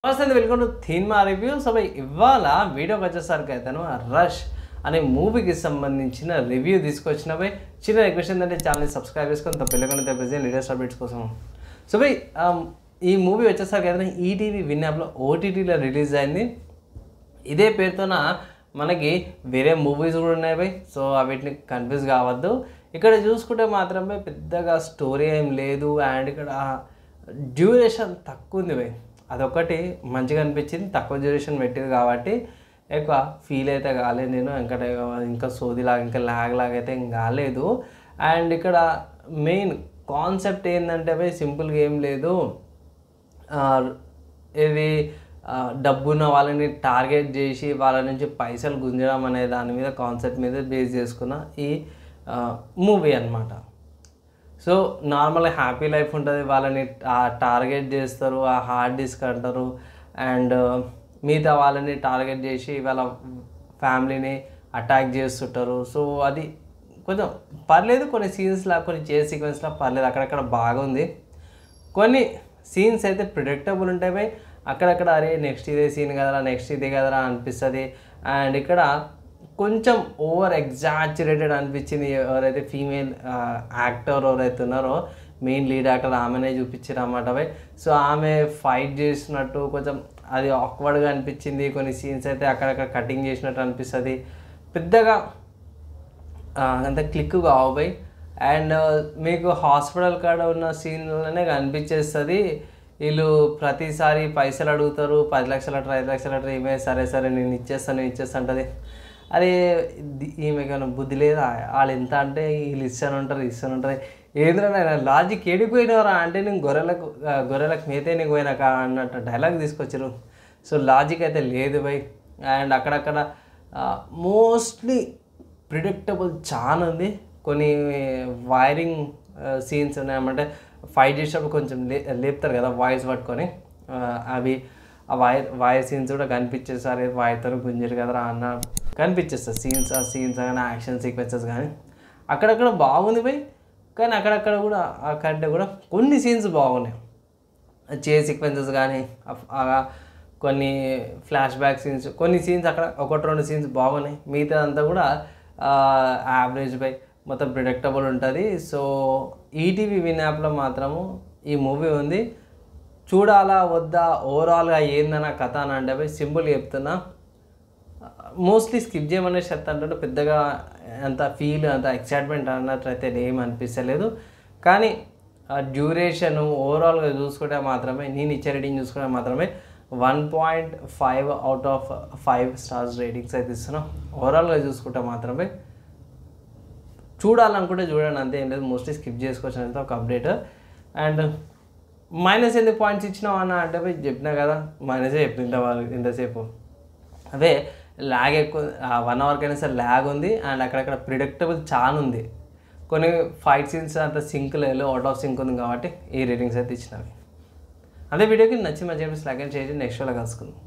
నమస్తే అండి, welcome to థీన్మా review. So ఇవాళ వీడియోకి వచ్చేసరికి అయితేను రష్ అనే మూవీకి సంబంధించిన రివ్యూ తీసుకొచ్చిన చిన్న రిక్వెస్ట్ ఏంటంటే ఛానల్ని సబ్స్క్రైబ్ చేసుకొని పిల్లకొని తెప్పించి లేటెస్ట్ అప్డేట్స్ కోసం. సో ఈ మూవీ వచ్చేసరికి అయితే ఈటీవీ విన్ యాప్లో ఓటీటీలో రిలీజ్ అయింది. ఇదే పేరుతోన మనకి వేరే మూవీస్ కూడా ఉన్నాయి సో వీటిని కన్ఫ్యూజ్ కావద్దు. ఇక్కడ చూసుకుంటే మాత్రమే పెద్దగా స్టోరీ ఏం లేదు అండ్ ఇక్కడ డ్యూరేషన్ తక్కువ ఉంది అదొకటి మంచిగా అనిపించింది. తక్కువ డ్యూరేషన్ పెట్టింది కాబట్టి ఎక్కువ ఫీల్ అయితే కాలేదు నేను. ఇంకా సోదిలాగా ఇంకా లాగ్ అయితే ఏం కాలేదు. అండ్ ఇక్కడ మెయిన్ కాన్సెప్ట్ ఏంటంటే సింపుల్గా ఏం లేదు, ఇది డబ్బున్న వాళ్ళని టార్గెట్ చేసి వాళ్ళ నుంచి పైసలు గుంజడం అనే దాని మీద కాన్సెప్ట్ మీద బేస్ చేసుకున్న ఈ మూవీ అన్నమాట. సో నార్మల్గా హ్యాపీ లైఫ్ ఉంటుంది, వాళ్ళని టార్గెట్ చేస్తారు, ఆ హార్డ్ డిస్క్ అంటారు అండ్ మిగతా వాళ్ళని టార్గెట్ చేసి వాళ్ళ ఫ్యామిలీని అటాక్ చేస్తుంటారు. సో అది కొంచెం పర్లేదు, కొన్ని సీన్స్లా కొన్ని చేస్ సీక్వెన్స్లా పర్లేదు, అక్కడక్కడ బాగుంది. కొన్ని సీన్స్ అయితే ప్రిడిక్టబుల్ ఉంటాయి అక్కడక్కడ అరే నెక్స్ట్ ఇదే సీన్ కదరా నెక్స్ట్ ఇదే కదరా అనిపిస్తుంది. అండ్ ఇక్కడ కొంచెం ఓవర్ ఎగ్జాచురేటెడ్ అనిపించింది. ఎవరైతే ఫీమేల్ యాక్టర్ ఎవరైతే ఉన్నారో మెయిన్ లీడ్ యాక్టర్ ఆమెనే చూపించారు అన్నమాట సో ఆమె ఫైట్ చేసినట్టు కొంచెం అది ఆక్వర్డ్గా అనిపించింది. కొన్ని సీన్స్ అయితే అక్కడక్కడ కటింగ్ చేసినట్టు అనిపిస్తుంది, పెద్దగా అంత క్లిక్ కావు అండ్ మీకు హాస్పిటల్ కాడ ఉన్న సీన్లోనే కనిపించేస్తుంది వీళ్ళు ప్రతిసారి పైసలు అడుగుతారు, 10 లక్షలు అంటారు 5 లక్షలు అంటారు, ఈమె సరే సరే నేను ఇచ్చేస్తాను అంటది. అరే ఈమెకైనా బుద్ధి లేదా, వాళ్ళు ఎంత అంటే వీళ్ళు ఇస్తానంటారు ఏంద్రా లాజిక్ ఏడిపోయినవరా అంటే నేను గొర్రెలకు మేతే నీకు పోయినాక అన్నట్టు డైలాగ్ తీసుకొచ్చారు. సో లాజిక్ అయితే లేదు అండ్ అక్కడక్కడ మోస్ట్లీ ప్రిడిక్టబుల్ చాలా ఉంది. కొన్ని వైరింగ్ సీన్స్ ఉన్నాయన్నమాట, ఫైట్ చేసేటప్పుడు కొంచెం లేపుతారు కదా వాయిస్ పట్టుకొని, అవి ఆ వైర్ సీన్స్ కూడా కనిపించేసారి వాయితో గుంజరు కదరా అన్న కనిపించేస్తారు సీన్స్ కానీ యాక్షన్ సీక్వెన్సెస్ కానీ అక్కడక్కడ బాగుంది కానీ అక్కడక్కడ కూడా కంటే కూడా కొన్ని సీన్స్ బాగున్నాయి. సీక్వెన్సెస్ కానీ కొన్ని ఫ్లాష్ బ్యాక్ సీన్స్, కొన్ని సీన్స్ అక్కడ 1-2 సీన్స్ బాగున్నాయి, మిగతా అంతా కూడా యావరేజ్ మొత్తం ప్రిడిక్టబుల్ ఉంటుంది. సో ఈటీవీ విన్ యాప్లో మాత్రము ఈ మూవీ ఉంది, చూడాలా వద్దా ఓవరాల్గా ఏందన్న కథ అని అంటే సింపుల్గా చెప్తున్నా, మోస్ట్లీ స్కిప్ చేయమనే చెప్తాంటే పెద్దగా అంత ఫీల్ అంత ఎక్సైట్మెంట్ అన్నట్లయితే ఏమి అనిపించలేదు. కానీ డ్యూరేషను ఓవరాల్గా చూసుకుంటే మాత్రమే, నేను ఇచ్చే రేటింగ్ చూసుకుంటే మాత్రమే 1.5 అవుట్ ఆఫ్ 5 స్టార్స్ రేటింగ్స్ అయితే ఇస్తున్నాం. ఓవరాల్గా చూసుకుంటే మాత్రమే చూడాలనుకుంటే చూడండి, అంతే ఏం లేదు, మోస్ట్లీ స్కిప్ చేసుకోవచ్చు అంత ఒక అప్డేట్. అండ్ మైనస్ ఎందుకు పాయింట్స్ ఇచ్చినావు అన్న అంటే చెప్పినా కదా, మైనసే చెప్తుంటా వాళ్ళు ఇంతసేపు. అదే ల్యాగ్ ఎక్కువ, 1 అవర్కైనా సరే ల్యాగ్ ఉంది అండ్ అక్కడక్కడ ప్రిడిక్టబుల్ చాలా ఉంది. కొన్ని ఫైట్ సీన్స్ అంత సింక్ లేదు, అవుట్ ఆఫ్ సింక్ ఉంది కాబట్టి ఈ రేటింగ్స్ అయితే ఇచ్చినవి. అదే వీడియోకి నచ్చి మంచి లైక్ అండ్ చేసి నెక్స్ట్ షోలో కలుసుకుందాం.